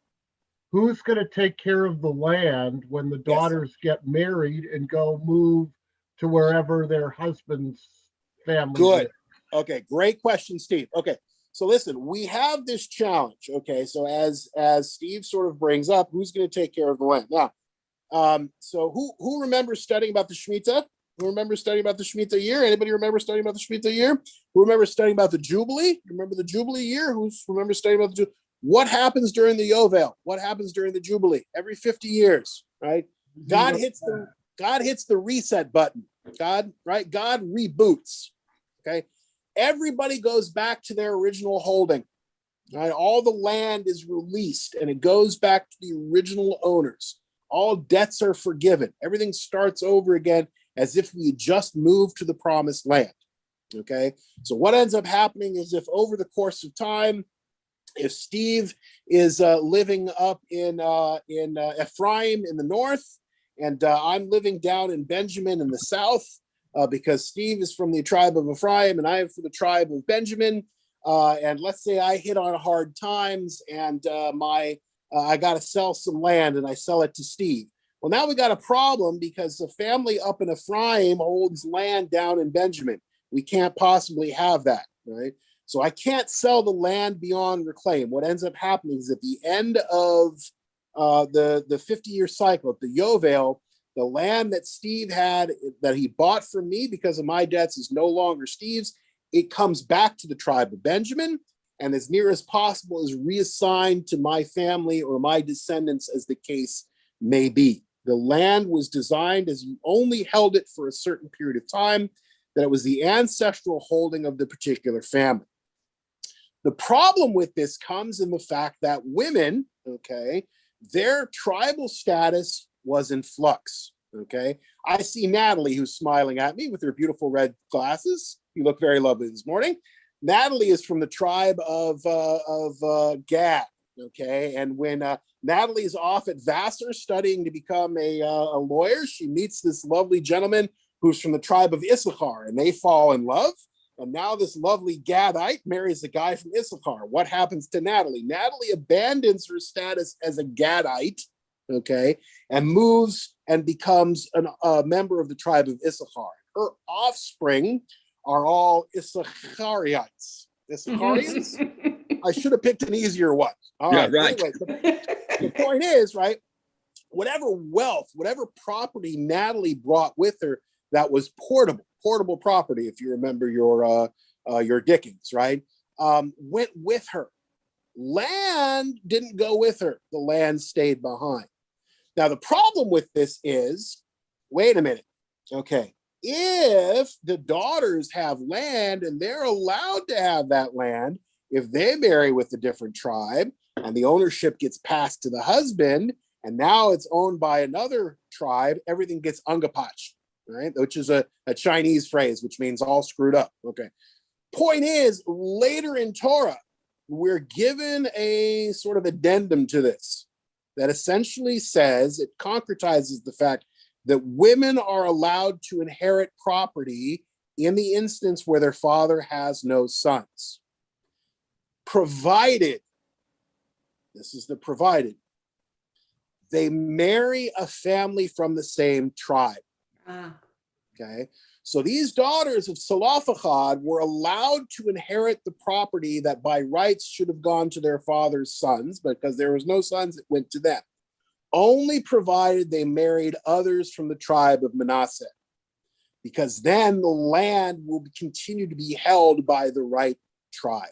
Who's going to take care of the land when the daughters get married and go move to wherever their husband's family Good. is? Okay, great question, Steve. Okay, so listen, we have this challenge. Okay, so as Steve sort of brings up, who's going to take care of the land now? So who remembers studying about the Shemitah? Who remembers studying about the Shemitah year? Anybody remember studying about the Shemitah year? Who remembers studying about the Jubilee? Remember the Jubilee year? Who remembers studying about the Jubilee? What happens during the Yovel? What happens during the Jubilee? Every 50 years, right? God hits the reset button. God reboots. Okay. Everybody goes back to their original holding. Right? All the land is released and it goes back to the original owners. All debts are forgiven. Everything starts over again as if we had just moved to the promised land. Okay. So what ends up happening is, if over the course of time, if Steve is living up in Ephraim in the north, and I'm living down in Benjamin in the south, because Steve is from the tribe of Ephraim and I am from the tribe of Benjamin, and let's say I hit on hard times and I got to sell some land and I sell it to Steve. Well, now we got a problem because the family up in Ephraim holds land down in Benjamin. We can't possibly have that, right? So I can't sell the land beyond reclaim. What ends up happening is, at the end of the 50-year cycle, at the Yovel, the land that Steve had, that he bought from me because of my debts, is no longer Steve's. It comes back to the tribe of Benjamin, and as near as possible is reassigned to my family or my descendants, as the case may be. The land was designed as you only held it for a certain period of time, that it was the ancestral holding of the particular family. The problem with this comes in the fact that women, okay, their tribal status was in flux, okay? I see Natalie, who's smiling at me with her beautiful red glasses. You look very lovely this morning. Natalie is from the tribe of Gad, okay? And when Natalie is off at Vassar studying to become a lawyer, she meets this lovely gentleman who's from the tribe of Issachar, and they fall in love. And now this lovely Gadite marries a guy from Issachar. What happens to Natalie? Natalie abandons her status as a Gadite, okay, and moves and becomes a member of the tribe of Issachar. Her offspring are all Issacharites. Issacharians? I should have picked an easier one. All Yeah, right. right. Anyway, the point is, right, whatever wealth, whatever property Natalie brought with her that was portable property, if you remember your Dickens, right, went with her. Land didn't go with her. The land stayed behind. Now, the problem with this is, wait a minute, okay, if the daughters have land and they're allowed to have that land, if they marry with a different tribe and the ownership gets passed to the husband and now it's owned by another tribe, everything gets angapach, right? Which is a Chinese phrase, which means all screwed up. Okay. Point is, later in Torah, we're given a sort of addendum to this that essentially says, it concretizes the fact that women are allowed to inherit property in the instance where their father has no sons, provided, this is the provided, they marry a family from the same tribe. Okay, so these daughters of Zelophehad were allowed to inherit the property that by rights should have gone to their father's sons, but because there was no sons, it went to them. Only provided they married others from the tribe of Manasseh, because then the land will continue to be held by the right tribe.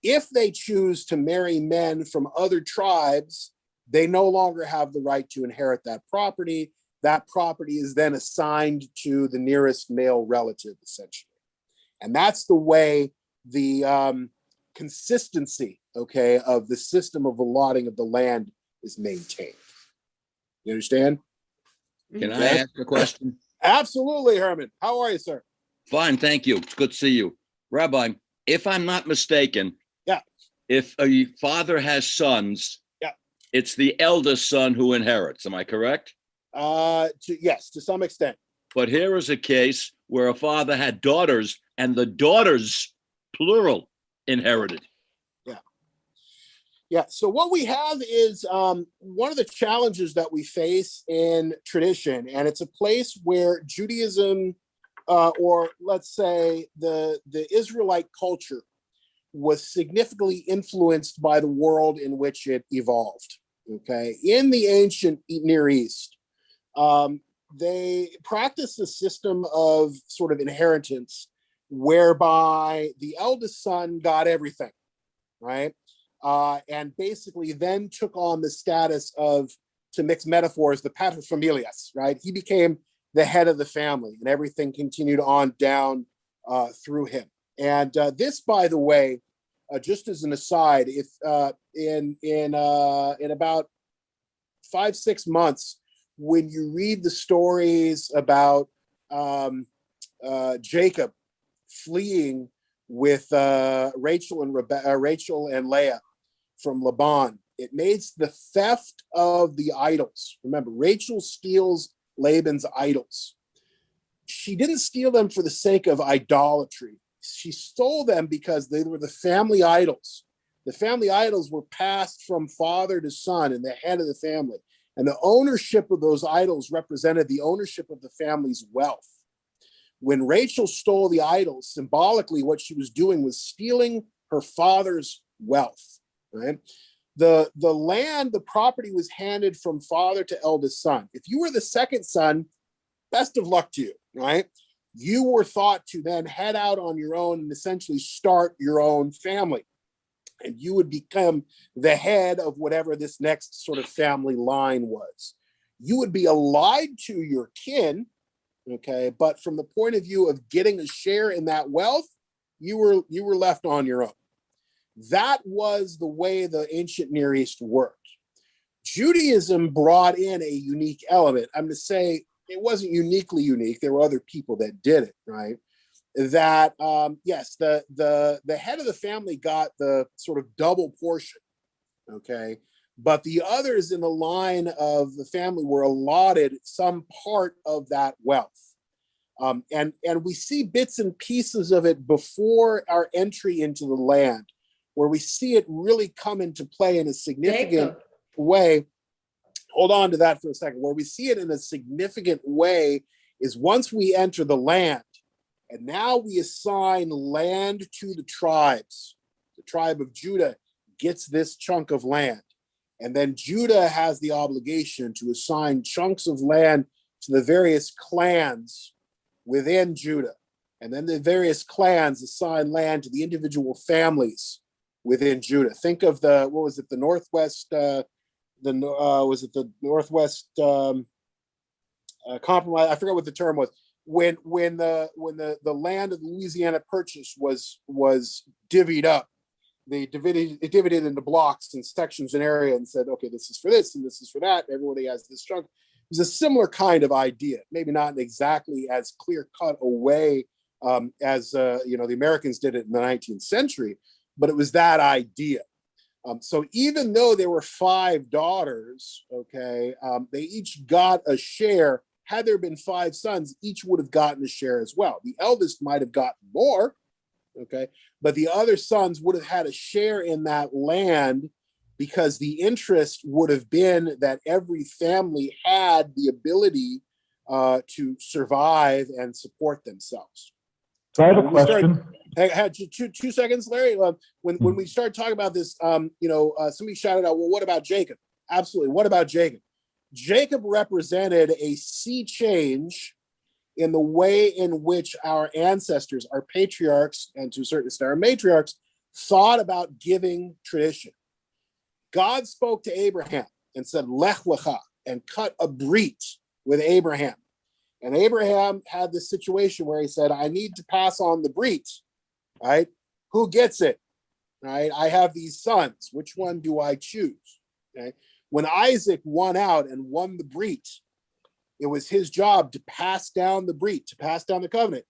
If they choose to marry men from other tribes, they no longer have the right to inherit that property. That property is then assigned to the nearest male relative, essentially. And that's the way the consistency, okay, of the system of allotting of the land is maintained. You understand? Can I ask a question? Absolutely, Herman. How are you, sir? Fine, thank you. It's good to see you. Rabbi, if I'm not mistaken, yeah, if a father has sons, yeah, it's the eldest son who inherits. Am I correct? Yes, to some extent. But here is a case where a father had daughters and the daughters, plural, inherited. Yeah, so what we have is one of the challenges that we face in tradition, and it's a place where Judaism, or let's say the Israelite culture, was significantly influenced by the world in which it evolved. Okay, in the ancient Near East, they practiced a system of sort of inheritance whereby the eldest son got everything, right? And basically then took on the status of, to mix metaphors, the paterfamilias, right? He became the head of the family, and everything continued on down through him. And this, by the way, just as an aside, if in about 5-6 months, when you read the stories about Jacob fleeing with Rachel and Leah from Laban, it makes the theft of the idols. Remember, Rachel steals Laban's idols. She didn't steal them for the sake of idolatry. She stole them because they were the family idols. The family idols were passed from father to son and the head of the family. And the ownership of those idols represented the ownership of the family's wealth. When Rachel stole the idols, symbolically, what she was doing was stealing her father's wealth, right? The land, the property was handed from father to eldest son. If you were the second son, best of luck to you, right? You were thought to then head out on your own and essentially start your own family. And you would become the head of whatever this next sort of family line was. You would be allied to your kin, okay, but from the point of view of getting a share in that wealth, you were left on your own. That was the way the ancient Near East worked. Judaism brought in a unique element. I'm going to say it wasn't uniquely unique. There were other people that did it, right? That yes, the head of the family got the sort of double portion, okay, but the others in the line of the family were allotted some part of that wealth, and we see bits and pieces of it before our entry into the land, where we see it really come into play in a significant way. Hold on to that for a second. Where we see it in a significant way is once we enter the land. And now we assign land to the tribes. The tribe of Judah gets this chunk of land. And then Judah has the obligation to assign chunks of land to the various clans within Judah. And then the various clans assign land to the individual families within Judah. Think of the Northwest, Northwest Compromise? I forget what the term was. When the land of the Louisiana Purchase was divvied up, they divided into blocks and sections and area and said, okay, this is for this and this is for that. Everybody has this chunk. It was a similar kind of idea, maybe not in exactly as clear cut a way as the Americans did it in the 19th century, but it was that idea. So even though there were 5 daughters, okay, they each got a share. Had there been 5 sons, each would have gotten a share as well. The eldest might have gotten more, okay, but the other sons would have had a share in that land, because the interest would have been that every family had the ability to survive and support themselves. So I have a When we start- question. Had 2 seconds, Larry. When we started talking about this, somebody shouted out, "Well, what about Jacob?" Absolutely. What about Jacob? Jacob represented a sea change in the way in which our ancestors, our patriarchs, and to a certain extent our matriarchs, thought about giving tradition. God spoke to Abraham and said, "Lech lecha," and cut a brit with Abraham. And Abraham had this situation where he said, "I need to pass on the brit." Right? Who gets it? Right? I have these sons. Which one do I choose? Okay. When Isaac won out and won the brit, it was his job to pass down the brit, to pass down the covenant.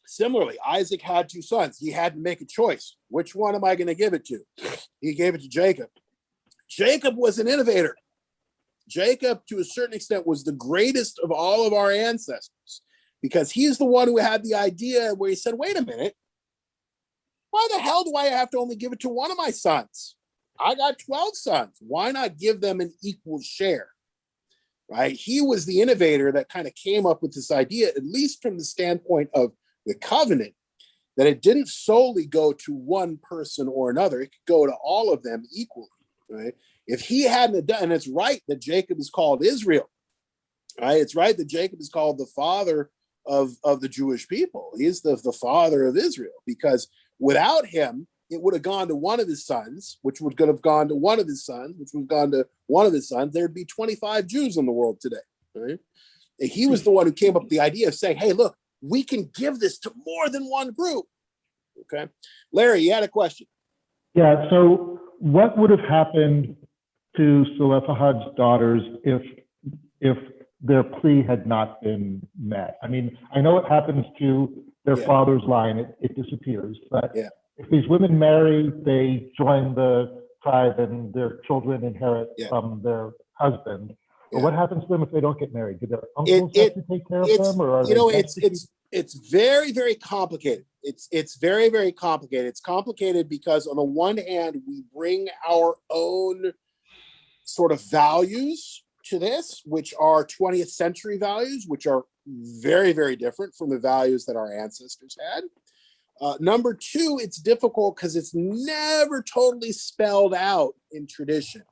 Similarly, Isaac had 2 sons. He had to make a choice. Which one am I going to give it to? He gave it to Jacob. Jacob was an innovator. Jacob, to a certain extent, was the greatest of all of our ancestors, because he's the one who had the idea where he said, wait a minute, why the hell do I have to only give it to one of my sons? I got 12 sons. Why not give them an equal share? Right? He was the innovator that kind of came up with this idea, at least from the standpoint of the covenant, that it didn't solely go to one person or another. It could go to all of them equally. Right? If he hadn't done, and it's right that Jacob is called Israel. Right? It's right that Jacob is called the father of the Jewish people. He is the father of Israel, because without him, it would have gone to one of his sons, which would have gone to one of his sons, which would have gone to one of his sons. There'd be 25 Jews in the world today. Right? And he was the one who came up with the idea of saying, hey, look, we can give this to more than one group. Okay. Larry, you had a question. Yeah, so what would have happened to Zelophehad's daughters if their plea had not been met? I mean, I know it happens to their father's line, it disappears, but if these women marry, they join the tribe and their children inherit from their husband. But what happens to them if they don't get married? Do their uncles have to take care of them, or are it's very, very complicated. It's very, very complicated. It's complicated because on the one hand, we bring our own sort of values to this, which are 20th century values, which are very, very different from the values that our ancestors had. Number 2, it's difficult because it's never totally spelled out in tradition.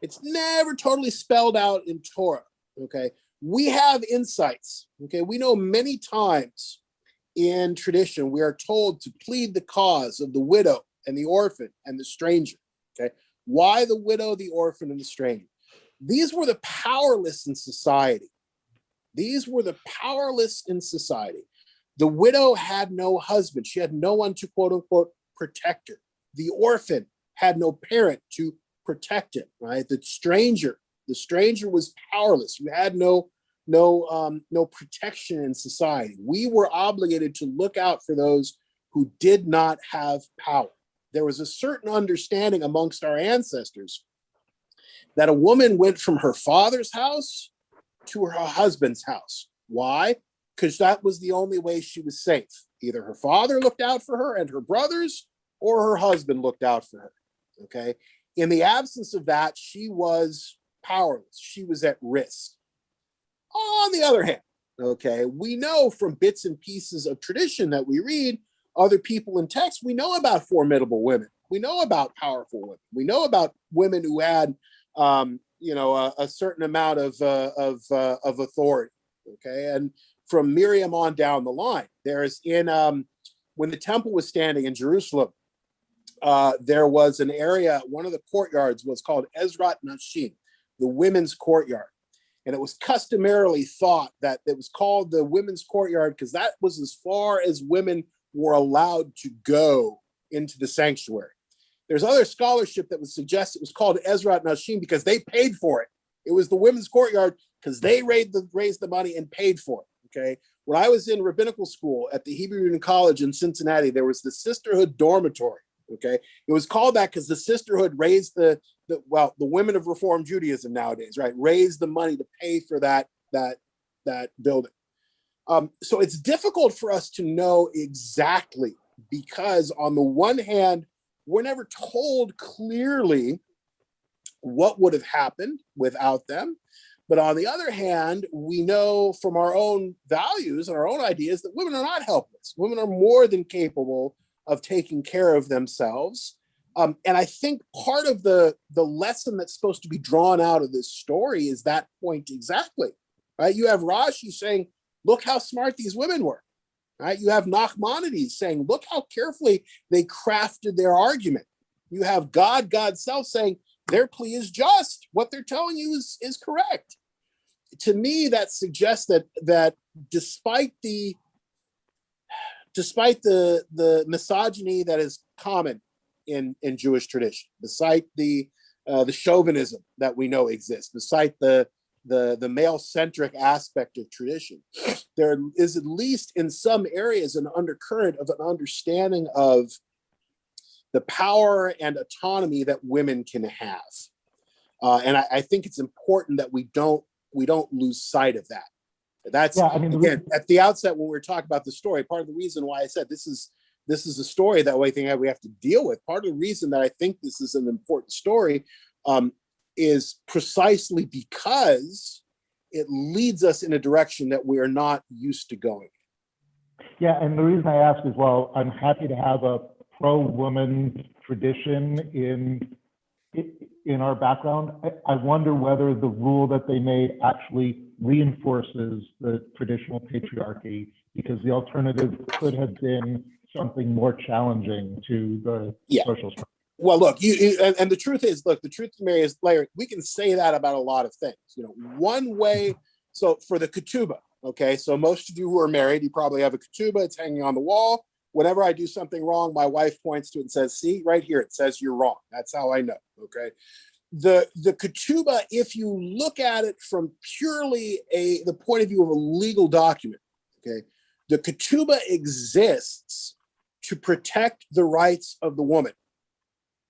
It's never totally spelled out in Torah. Okay. We have insights. Okay. We know many times in tradition, we are told to plead the cause of the widow and the orphan and the stranger. Okay. Why the widow, the orphan, and the stranger? These were the powerless in society. These were the powerless in society. The widow had no husband. She had no one to, quote unquote, protect her. The orphan had no parent to protect him, right? The stranger was powerless. You had no protection in society. We were obligated to look out for those who did not have power. There was a certain understanding amongst our ancestors that a woman went from her father's house to her husband's house. Why? Because that was the only way she was safe. Either her father looked out for her and her brothers, or her husband looked out for her. Okay. In the absence of that, she was powerless. She was at risk. On the other hand, okay, we know from bits and pieces of tradition that we read, other people in text, we know about formidable women. We know about powerful women. We know about women who had, a certain amount of authority. Okay, and from Miriam on down the line, there's when the temple was standing in Jerusalem, there was an area, one of the courtyards was called Ezrat Nashim, the women's courtyard. And it was customarily thought that it was called the women's courtyard because that was as far as women were allowed to go into the sanctuary. There's other scholarship that would suggest it was called Ezrat Nashim because they paid for it. It was the women's courtyard because they raised the money and paid for it. Okay. When I was in rabbinical school at the Hebrew Union College in Cincinnati, there was the sisterhood dormitory. Okay. It was called that because the sisterhood raised the women of Reform Judaism nowadays, right? Raised the money to pay for that building. So it's difficult for us to know exactly, because on the one hand, we're never told clearly what would have happened without them. But on the other hand, we know from our own values and our own ideas that women are not helpless. Women are more than capable of taking care of themselves. And I think part of the lesson that's supposed to be drawn out of this story is that point exactly, right? You have Rashi saying, look how smart these women were, right? You have Nachmanides saying, look how carefully they crafted their argument. You have God's self saying, their plea is just. What they're telling you is correct. To me, that suggests that despite the misogyny that is common in Jewish tradition, despite the chauvinism that we know exists, despite the male-centric aspect of tradition, there is at least in some areas an undercurrent of an understanding of the power and autonomy that women can have. And I think it's important that we don't lose sight of that. That's, Yeah, I mean, again, at the outset when we were talking about the story, part of the reason why I said this is a story that we think we have to deal with. Part of the reason that I think this is an important story is precisely because it leads us in a direction that we are not used to going. Yeah, and the reason I ask is, well, I'm happy to have a pro-woman tradition in our background. I wonder whether the rule that they made actually reinforces the traditional patriarchy, because the alternative could have been something more challenging to the social structure. Well, look, and the truth is, the truth, Mary, is, Larry, we can say that about a lot of things. One way, so for the ketubah, okay, so most of you who are married, you probably have a ketubah, it's hanging on the wall. Whenever I do something wrong, my wife points to it and says, see, right here, it says you're wrong. That's how I know, okay? The ketubah, if you look at it from purely the point of view of a legal document, okay, the ketubah exists to protect the rights of the woman,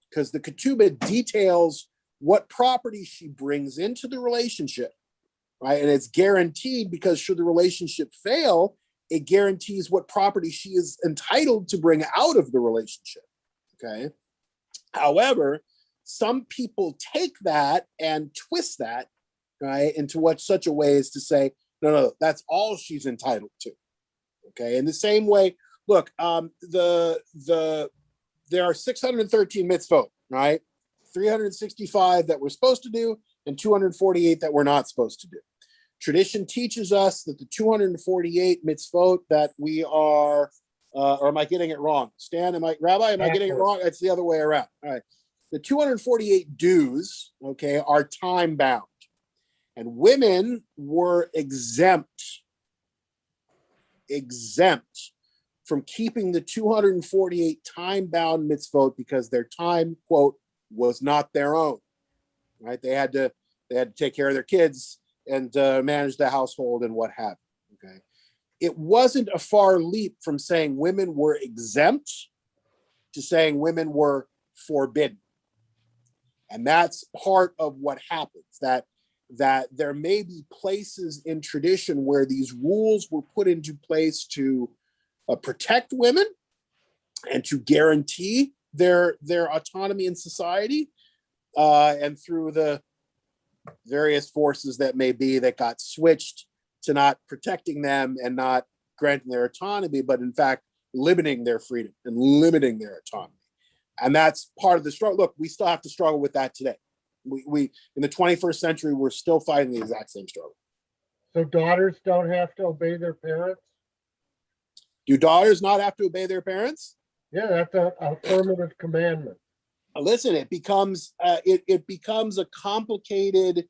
because the ketubah details what property she brings into the relationship, right? And it's guaranteed because should the relationship fail, it guarantees what property she is entitled to bring out of the relationship, okay? However, some people take that and twist that, right, into such a way as to say, no, that's all she's entitled to, okay? In the same way, look, there are 613 mitzvot, right? 365 that we're supposed to do and 248 that we're not supposed to do. Tradition teaches us that the 248 mitzvot that we are, or am I getting it wrong? Stan, Rabbi, am I getting it wrong? It's the other way around. All right. The 248 dues, okay, are time bound, and women were exempt from keeping the 248 time bound mitzvot because their time, quote, was not their own, right? They had to take care of their kids and manage the household and what have you, okay? It wasn't a far leap from saying women were exempt to saying women were forbidden. And that's part of what happens, that there may be places in tradition where these rules were put into place to protect women and to guarantee their autonomy in society, and through the various forces that may be that got switched to not protecting them and not granting their autonomy, but in fact limiting their freedom and limiting their autonomy. And that's part of the struggle. Look, we still have to struggle with that today. We in the 21st century, we're still fighting the exact same struggle. So daughters don't have to obey their parents? Do daughters not have to obey their parents? Yeah, that's an affirmative commandment. Listen, it becomes a complicated,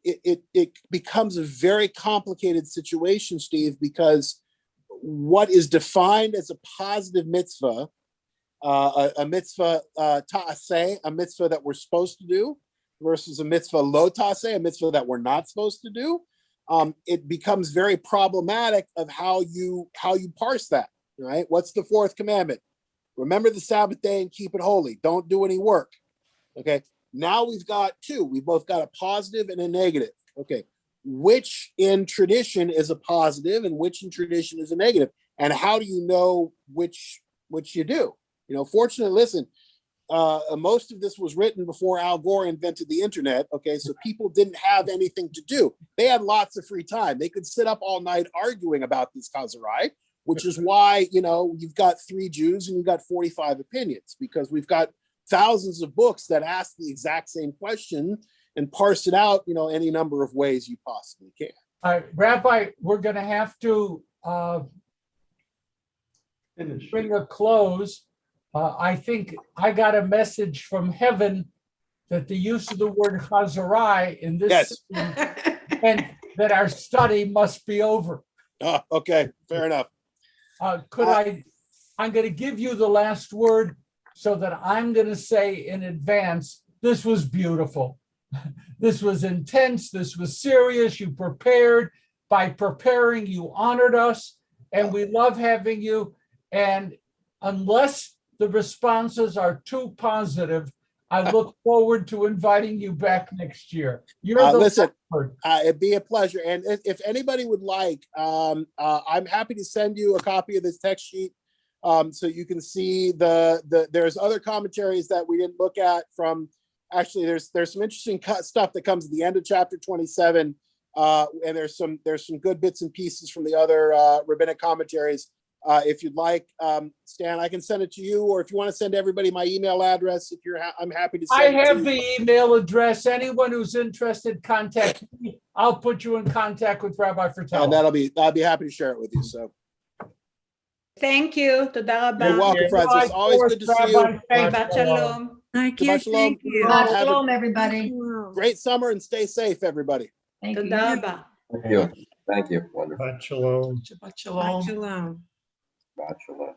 it becomes a very complicated situation, Steve, because what is defined as a positive mitzvah, a mitzvah ta'aseh, a mitzvah that we're supposed to do, versus a mitzvah lo ta'aseh, a mitzvah that we're not supposed to do, it becomes very problematic of how you parse that, right? What's the fourth commandment? Remember the Sabbath day and keep it holy. Don't do any work. Okay. Now we've got two. We've both got a positive and a negative. Okay. Which in tradition is a positive and which in tradition is a negative? And how do you know which you do? You know, fortunately, listen, most of this was written before Al Gore invented the internet. Okay, so people didn't have anything to do. They had lots of free time. They could sit up all night arguing about this Chazarai, which is why, you know, you've got 3 Jews and you've got 45 opinions, because we've got thousands of books that ask the exact same question and parse it out, you know, any number of ways you possibly can. Rabbi, we're going to have to Finish. bring a close. I think I got a message from heaven that the use of the word Chazarai in this Yes. and that our study must be over. Oh, okay, fair enough. I'm going to give you the last word so that I'm going to say in advance, this was beautiful. This was intense. This was serious. You prepared. By preparing, you honored us, and we love having you. And unless the responses are too positive, I look forward to inviting you back next year. You're the Listen, expert. it'd be a pleasure. And if anybody would like, I'm happy to send you a copy of this text sheet so you can see there's other commentaries that we didn't look at from, actually there's some interesting stuff that comes at the end of chapter 27. And there's some good bits and pieces from the other rabbinic commentaries. If you'd like, Stan, I can send it to you, or if you want to send everybody my email address, I'm happy to send I it to have you. the email address. Anyone who's interested, contact me. I'll put you in contact with Rabbi Fratello. And I'll be happy to share it with you. So Thank you. Toda rabba. you're welcome, friends. It's always good to see you. Shabbat shalom. Thank Shabbat you. shalom. Thank you. Have a Shalom, everybody. great summer and stay safe, everybody. Thank you. Toda rabba. Thank you. Thank you. Wonderful. Shabbat shalom. Shabbat shalom. Shabbat shalom.